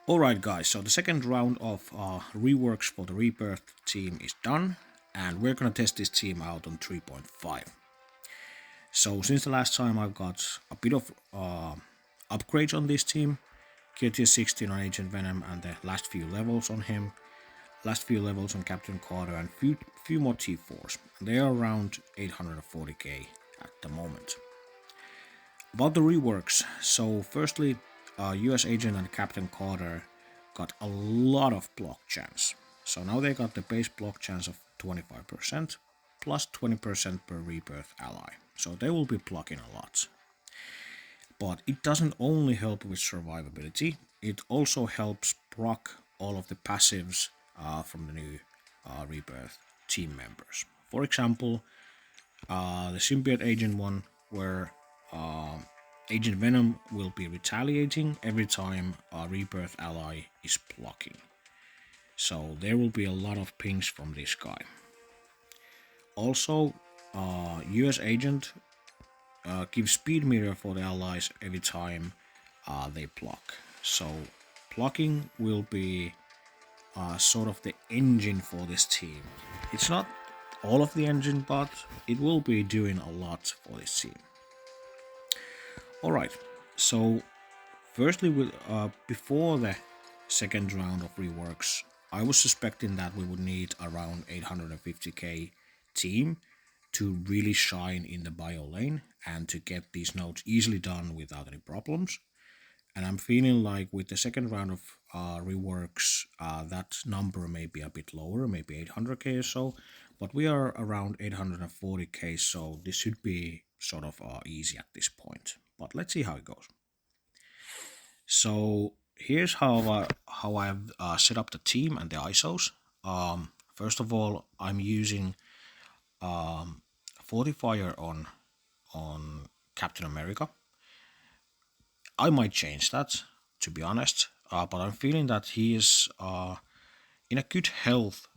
Alright guys, so the second round of reworks for the Rebirth team is done, and we're gonna test this team out on 3.5. So since the last time I've got a bit of upgrades on this team, Gear Tier 16 on Agent Venom and the last few levels on him, last few levels on Captain Carter and few more T4s. They are around 840k at the moment. About the reworks, so firstly, US Agent and Captain Carter got a lot of block chance. So now they got the base block chance of 25% plus 20% per rebirth ally. So they will be blocking a lot. But it doesn't only help with survivability, it also helps proc all of the passives from the new rebirth team members. For example, the symbiote agent one, where Agent Venom will be retaliating every time a rebirth ally is blocking. So there will be a lot of pings from this guy. Also, US Agent gives speed meter for the allies every time they block. So blocking will be sort of the engine for this team. It's not all of the engine, but it will be doing a lot for this team. Alright, so firstly, before the second round of reworks, I was suspecting that we would need around 850k team to really shine in the bio lane and to get these nodes easily done without any problems. And I'm feeling like with the second round of reworks, that number may be a bit lower, maybe 800k or so, but we are around 840k, so this should be sort of easy at this point. But let's see how it goes. So here's how I've set up the team and the ISOs. First of all, I'm using Fortifier on Captain America. I might change that, to be honest, but I'm feeling that he is in a good health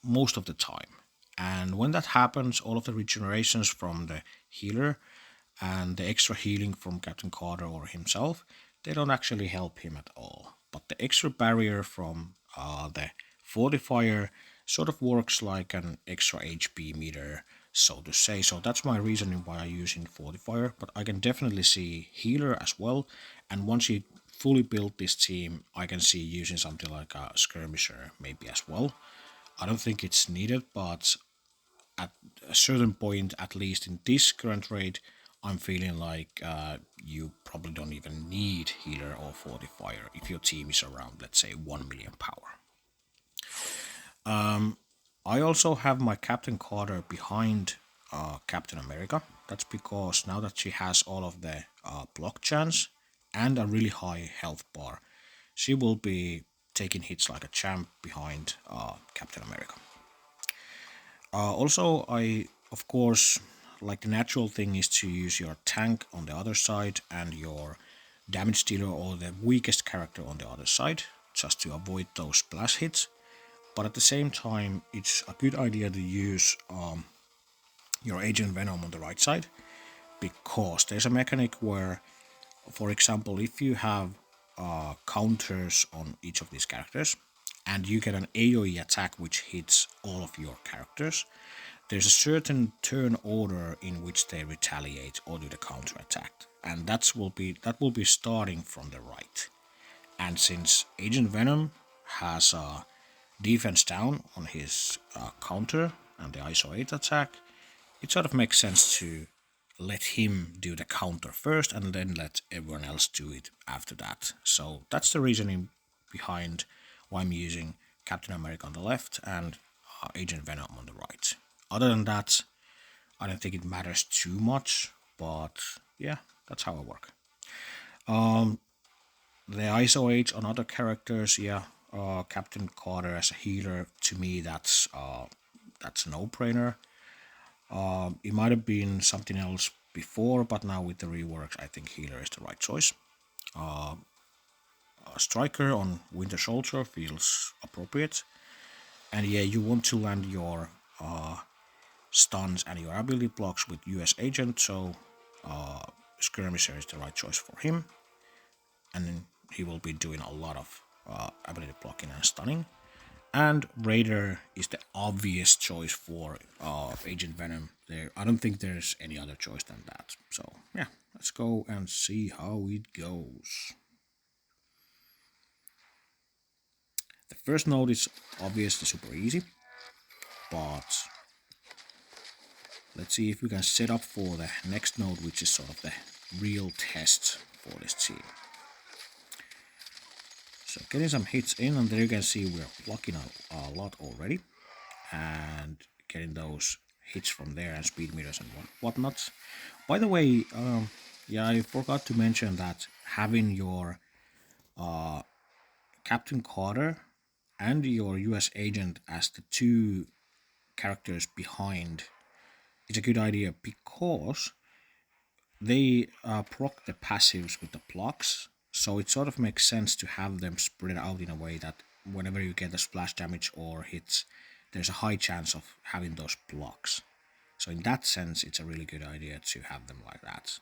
most of the time. And when that happens, all of the regenerations from the healer and the extra healing from Captain Carter or himself, they don't actually help him at all. But the extra barrier from the Fortifier sort of works like an extra HP meter, so to say. So that's my reasoning why I'm using Fortifier, but I can definitely see healer as well. And once you fully build this team, I can see using something like a skirmisher maybe as well. I don't think it's needed, but at a certain point, at least in this current rate, I'm feeling like you probably don't even need healer or fortifier if your team is around, let's say, 1 million power. I also have my Captain Carter behind Captain America. That's because now that she has all of the block chance and a really high health bar, she will be taking hits like a champ behind Captain America. Also, of course, like the natural thing is to use your tank on the other side and your damage dealer or the weakest character on the other side, just to avoid those splash hits. But at the same time, it's a good idea to use your Agent Venom on the right side, because there's a mechanic where, for example, if you have counters on each of these characters, and you get an AoE attack which hits all of your characters, there's a certain turn order in which they retaliate or do the counter attack, and that will be starting from the right. And since Agent Venom has defense down on his counter and the ISO 8 attack, it sort of makes sense to let him do the counter first and then let everyone else do it after that. So that's the reasoning behind why I'm using Captain America on the left and Agent Venom on the right. Other than that, I don't think it matters too much, but yeah, that's how I work. The ISO H on other characters, yeah, Captain Carter as a healer, to me that's a no-brainer. It might have been something else before, but now with the reworks, I think healer is the right choice. A striker on Winter Soldier feels appropriate, and yeah, you want to land your stuns and your ability blocks with US Agent, so Skirmisher is the right choice for him, and he will be doing a lot of ability blocking and stunning. And Raider is the obvious choice for Agent Venom. I don't think there's any other choice than that. So yeah, let's go and see how it goes. The first node is obviously super easy, but let's see if we can set up for the next node, which is sort of the real test for this team. So getting some hits in, and there you can see we're blocking a lot already, and getting those hits from there and speed meters and whatnot. By the way, yeah, I forgot to mention that having your Captain Carter and your US agent as the two characters behind is a good idea because they proc the passives with the blocks, so it sort of makes sense to have them spread out in a way that whenever you get a splash damage or hits, there's a high chance of having those blocks. So in that sense, it's a really good idea to have them like that.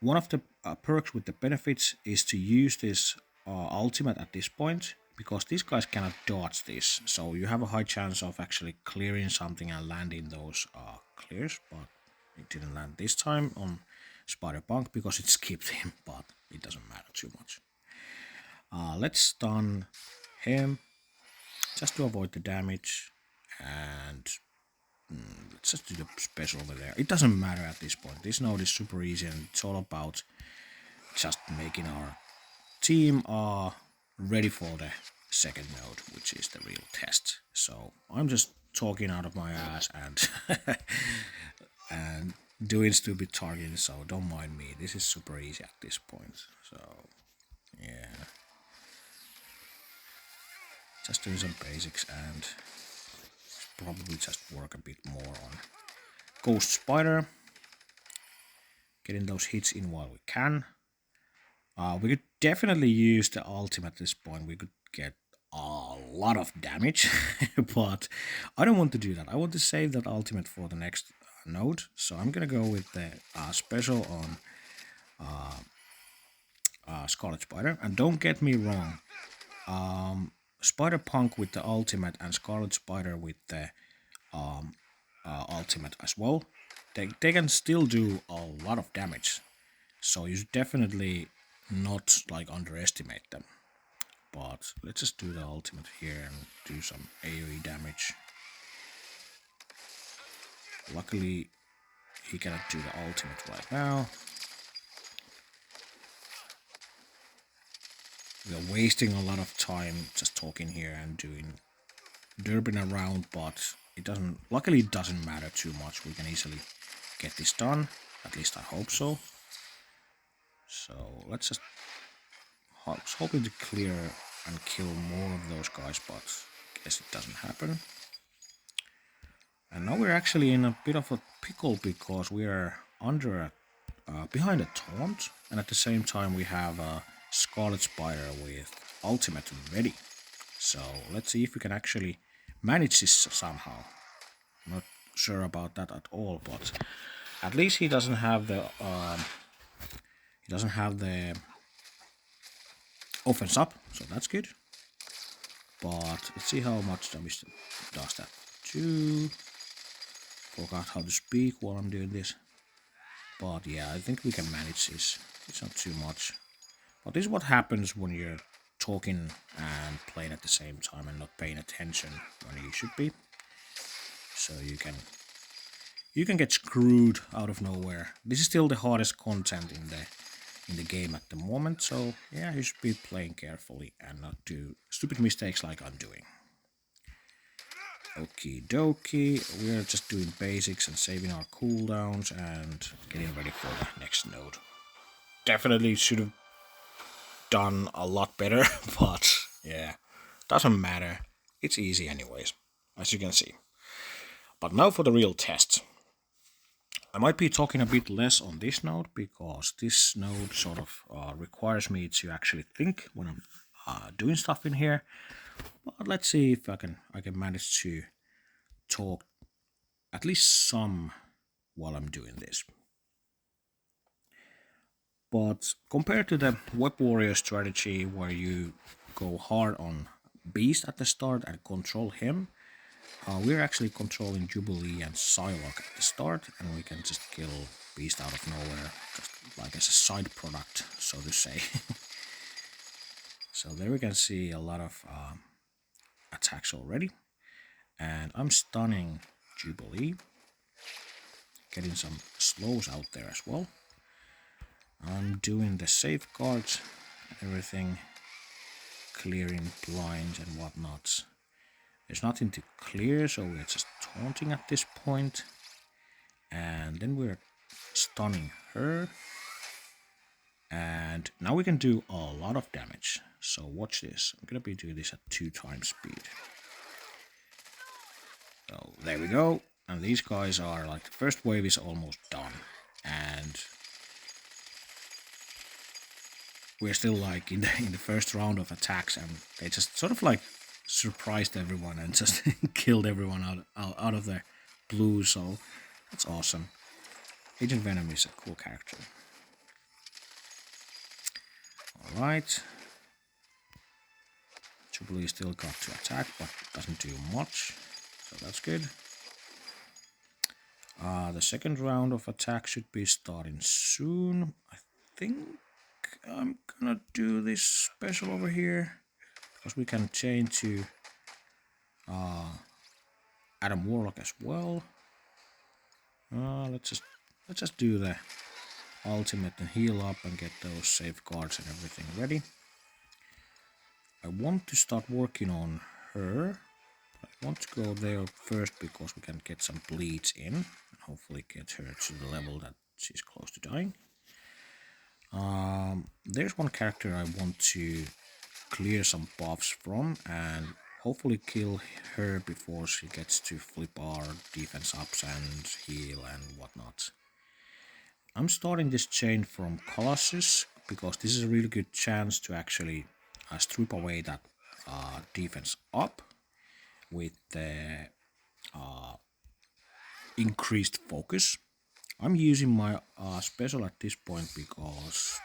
One of the perks with the benefits is to use this ultimate at this point, because these guys cannot dodge this, so you have a high chance of actually clearing something and landing those clears, but it didn't land this time on Spider-Punk because it skipped him, but it doesn't matter too much. Let's stun him just to avoid the damage, and let's just do the special over there. It doesn't matter at this point. This node is super easy, and it's all about just making our team ready for the second node, which is the real test. So I'm just talking out of my ass and and doing stupid targeting, so don't mind me. This is super easy at this point. So yeah, just doing some basics and probably just work a bit more on Ghost Spider, getting those hits in while we can. We could definitely use the ultimate at this point. We could get a lot of damage, but I don't want to do that. I want to save that ultimate for the next node, so I'm gonna go with the special on Scarlet Spider. And don't get me wrong, Spider-Punk with the ultimate and Scarlet Spider with the ultimate as well, they can still do a lot of damage, so you should definitely not like underestimate them. But let's just do the ultimate here and do some AoE damage. Luckily he cannot do the ultimate right now. We're wasting a lot of time just talking here and doing derping around, but it doesn't, luckily it doesn't matter too much. We can easily get this done, at least I hope so. So let's just, I was hoping to clear and kill more of those guys, but guess it doesn't happen. And now we're actually in a bit of a pickle because we are under behind a taunt, and at the same time we have a Scarlet Spider with ultimate ready. So let's see if we can actually manage this somehow. Not sure about that at all, but at least he doesn't have the offense up, so that's good. But let's see how much damage does that do. Forgot how to speak while I'm doing this. But yeah, I think we can manage this. It's not too much. But this is what happens when you're talking and playing at the same time and not paying attention when you should be. So you can get screwed out of nowhere. This is still the hardest content in the game at the moment, so yeah, you should be playing carefully and not do stupid mistakes like I'm doing. Okie dokie, we're just doing basics and saving our cooldowns and getting ready for the next node. Definitely should have done a lot better, but yeah, doesn't matter. It's easy anyways, as you can see. But now for the real test. I might be talking a bit less on this node because this node sort of requires me to actually think when I'm doing stuff in here. But let's see if I can manage to talk at least some while I'm doing this. But compared to the Web Warrior strategy where you go hard on Beast at the start and control him, we're actually controlling Jubilee and Psylocke at the start, and we can just kill Beast out of nowhere, just like as a side product, so to say. So there we can see a lot of attacks already, and I'm stunning Jubilee, getting some slows out there as well. I'm doing the safeguards, everything, clearing blinds and whatnot. There's nothing to clear, so we're just taunting at this point. And then we're stunning her. And now we can do a lot of damage. So watch this. I'm gonna be doing this at 2 times speed. So there we go. And these guys are like, the first wave is almost done. And we're still like in the first round of attacks, and they just sort of like surprised everyone and just killed everyone out of the blue, so that's awesome. Agent Venom is a cool character. Alright. Jubilee still got to attack, but doesn't do much, so that's good. The second round of attack should be starting soon. I think I'm gonna do this special over here, because we can change to Adam Warlock as well. Let's just do the ultimate and heal up and get those safeguards and everything ready. I want to start working on her. I want to go there first because we can get some bleeds in and hopefully get her to the level that she's close to dying. There's one character I want to clear some buffs from and hopefully kill her before she gets to flip our defense ups and heal and whatnot. I'm starting this chain from Colossus because this is a really good chance to actually strip away that defense up with the increased focus. I'm using my special at this point because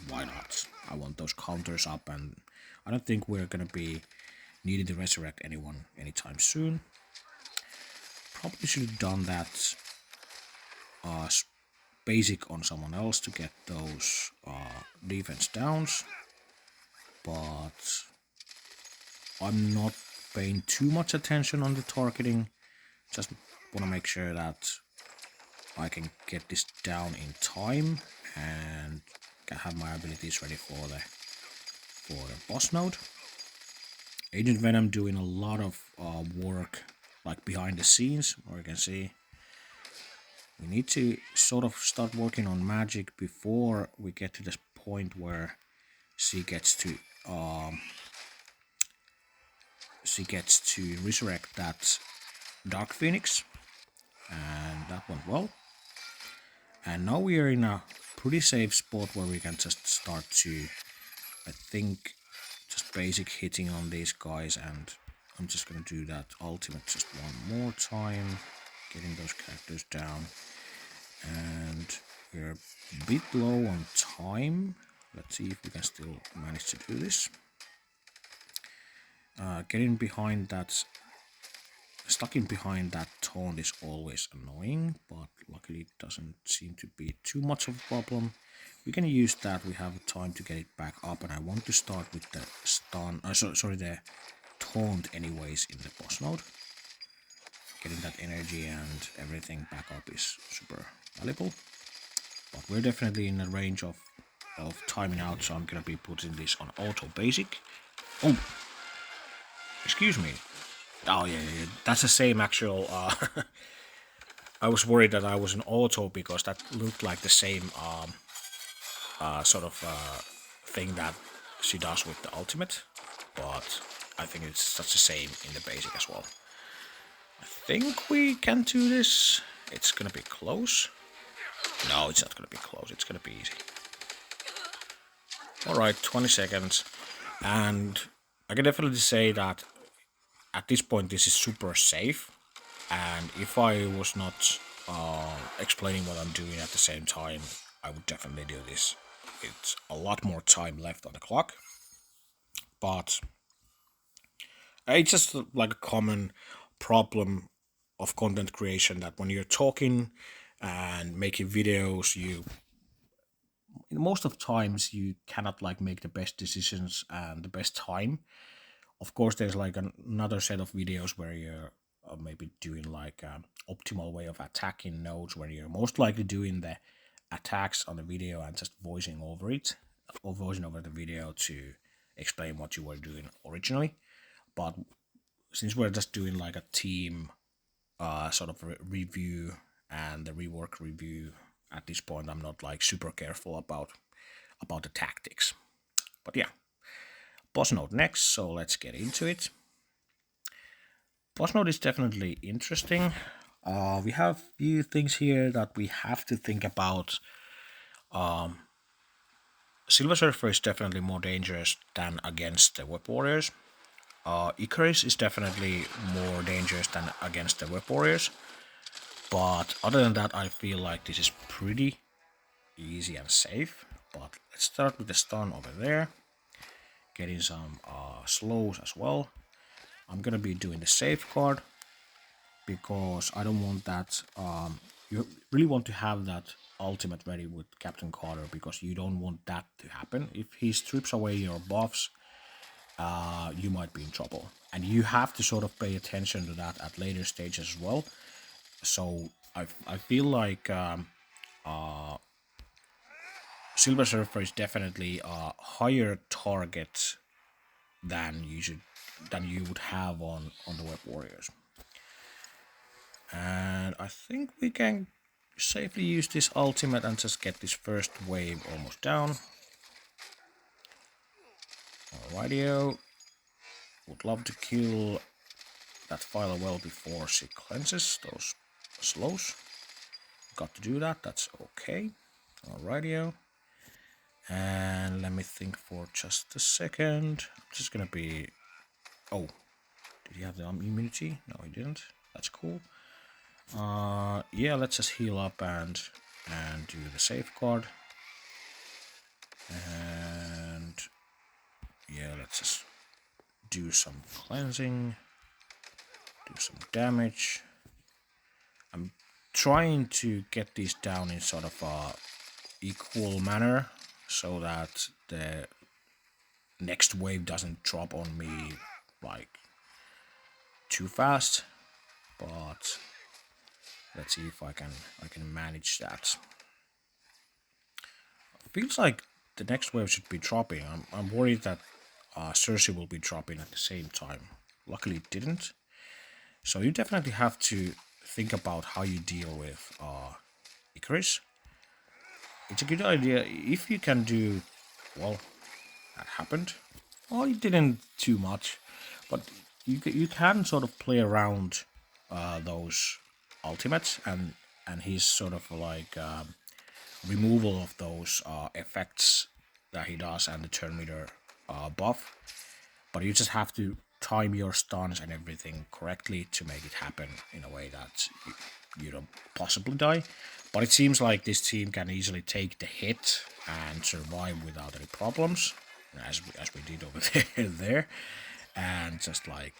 why not? I want those counters up, and I don't think we're gonna be needing to resurrect anyone anytime soon. Probably should have done that basic on someone else to get those defense downs, but I'm not paying too much attention on the targeting. Just want to make sure that I can get this down in time and can have my abilities ready for the boss node. Agent Venom doing a lot of work like behind the scenes, where you can see we need to sort of start working on magic before we get to this point where she gets to resurrect that Dark Phoenix, and that went well. And now we are in a pretty safe spot where we can just start to, I think, just basic hitting on these guys, and I'm just gonna do that ultimate just one more time, getting those characters down. And we're a bit low on time. Let's see if we can still manage to do this. Getting behind that, stuck in behind that taunt is always annoying, but luckily it doesn't seem to be too much of a problem. We can use that, we have time to get it back up, and I want to start with the stun, the taunt anyways in the boss node. Getting that energy and everything back up is super valuable, but we're definitely in a range of timing out, so I'm gonna be putting this on auto basic. Oh, excuse me. Oh yeah, that's the same actual. I was worried that I was in auto because that looked like the same sort of thing that she does with the ultimate, but I think it's just the same in the basic as well. I think we can do this. It's gonna be close. No, it's not gonna be close. It's gonna be easy. Alright, 20 seconds. And I can definitely say that at this point this is super safe. And if I was not explaining what I'm doing at the same time, I would definitely do this it's a lot more time left on the clock. But it's just like a common problem of content creation that when you're talking and making videos, you most of times you cannot like make the best decisions and the best time. Of course, there's like another set of videos where you're maybe doing like an optimal way of attacking nodes, where you're most likely doing the attacks on the video and just voicing over it, or voicing over the video to explain what you were doing originally. But since we're just doing like a team sort of review and the rework review, at this point I'm not like super careful about the tactics. But yeah, boss node next, so let's get into it. Boss node is definitely interesting. We have few things here that we have to think about. Silver Surfer is definitely more dangerous than against the Web Warriors. Icarus is definitely more dangerous than against the Web Warriors. But other than that, I feel like this is pretty easy and safe. But let's start with the stun over there. Getting some slows as well. I'm gonna be doing the safeguard because I don't want that. You really want to have that ultimate ready with Captain Carter because you don't want that to happen. If he strips away your buffs, you might be in trouble. And you have to sort of pay attention to that at later stages as well. So I feel like Silver Surfer is definitely a higher target than you would have on the Web Warriors. And I think we can safely use this ultimate and just get this first wave almost down. Alrighty-o. Would love to kill that Phyla well before she cleanses those slows. Got to do that, that's okay. Alrighty-o. And let me think for just a second. I'm just gonna be... Oh, did he have the immunity? No, he didn't. That's cool. Yeah, let's just heal up and do the safeguard. And yeah, let's just do some cleansing, do some damage. I'm trying to get these down in sort of a equal manner so that the next wave doesn't drop on me like too fast, but let's see if I can manage that. Feels like the next wave should be dropping. I'm worried that Cersei will be dropping at the same time. Luckily it didn't. So you definitely have to think about how you deal with Icarus. It's a good idea if you can do... Well, that happened. Well, it didn't too much, but you can sort of play around those ultimates and his sort of like removal of those effects that he does and the turn meter buff. But you just have to time your stuns and everything correctly to make it happen in a way that you don't possibly die. But it seems like this team can easily take the hit and survive without any problems, as we did over there. And just like,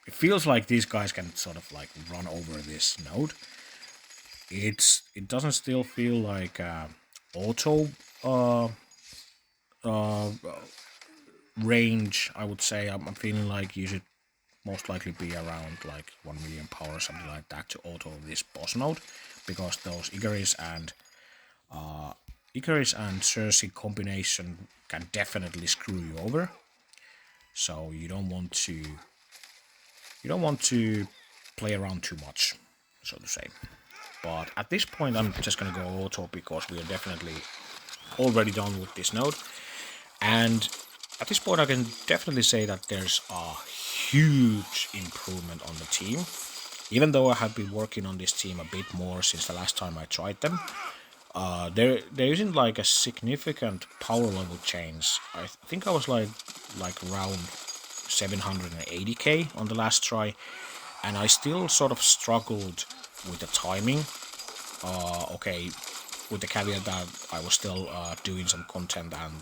it feels like these guys can sort of like run over this node. It doesn't still feel like auto range. I would say I'm feeling like you should most likely be around like 1 million power or something like that to auto this boss node, because those Icarus and Cersei combination can definitely screw you over. So you don't want to play around too much, so to say. But at this point I'm just gonna go auto because we are definitely already done with this node. And at this point I can definitely say that there's a huge improvement on the team. Even though I have been working on this team a bit more since the last time I tried them, there isn't like a significant power level change. I think I was like around 780k on the last try, and I still sort of struggled with the timing. Okay, with the caveat that I was still doing some content, and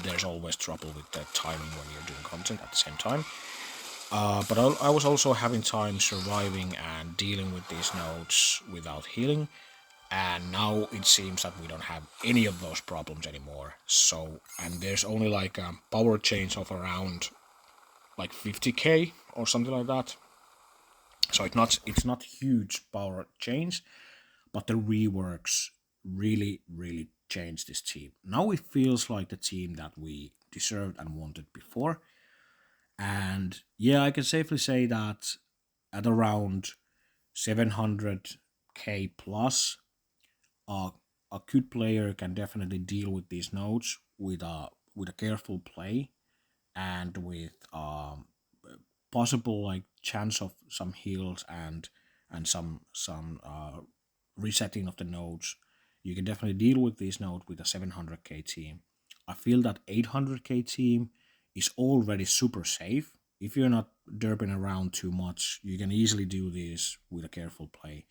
there's always trouble with the timing when you're doing content at the same time. But I was also having time surviving and dealing with these nodes without healing, and now it seems that we don't have any of those problems anymore. So, and there's only like a power change of around like 50k or something like that. So it's not huge power change, but the reworks really changed this team. Now it feels like the team that we deserved and wanted before. And yeah, I can safely say that at around 700k plus, uh, a good player can definitely deal with these nodes with a careful play and with possible like chance of some heals and some resetting of the nodes. You can definitely deal with these nodes with a 700k team. I feel that 800k team is already super safe. If you're not derping around too much, you can easily do this with a careful play.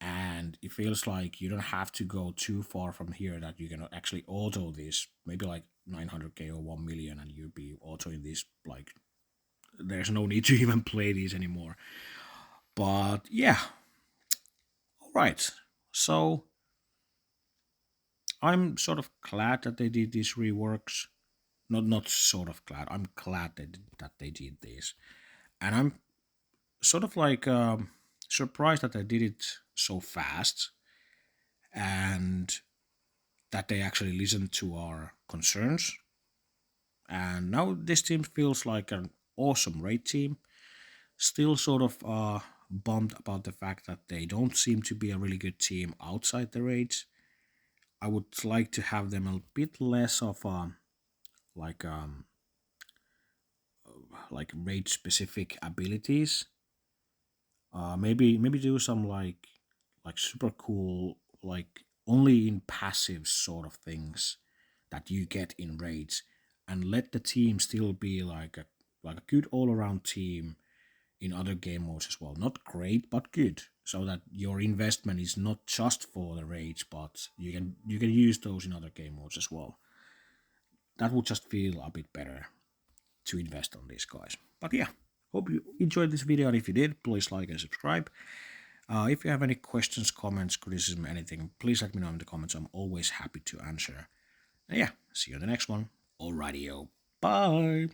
And it feels like you don't have to go too far from here that you can actually auto this, maybe like 900k or 1 million, and you'll be autoing this like there's no need to even play these anymore. But yeah, all right. So I'm sort of glad that they did these reworks. Not sort of glad. I'm glad that they did this, and I'm sort of like surprised that they did it so fast and that they actually listened to our concerns. And now this team feels like an awesome raid team. Still sort of bummed about the fact that they don't seem to be a really good team outside the raids. I would like to have them a bit less of like um like raid specific abilities. Maybe do some like super cool like only in passive sort of things that you get in raids, and let the team still be like a good all around team in other game modes as well. Not great, but good, so that your investment is not just for the raids, but you can use those in other game modes as well. That would just feel a bit better to invest on these guys. But yeah, hope you enjoyed this video, and if you did, please like and subscribe. If you have any questions, comments, criticism, anything, please let me know in the comments. I'm always happy to answer. And yeah, see you in the next one. Alrighty, yo. Bye.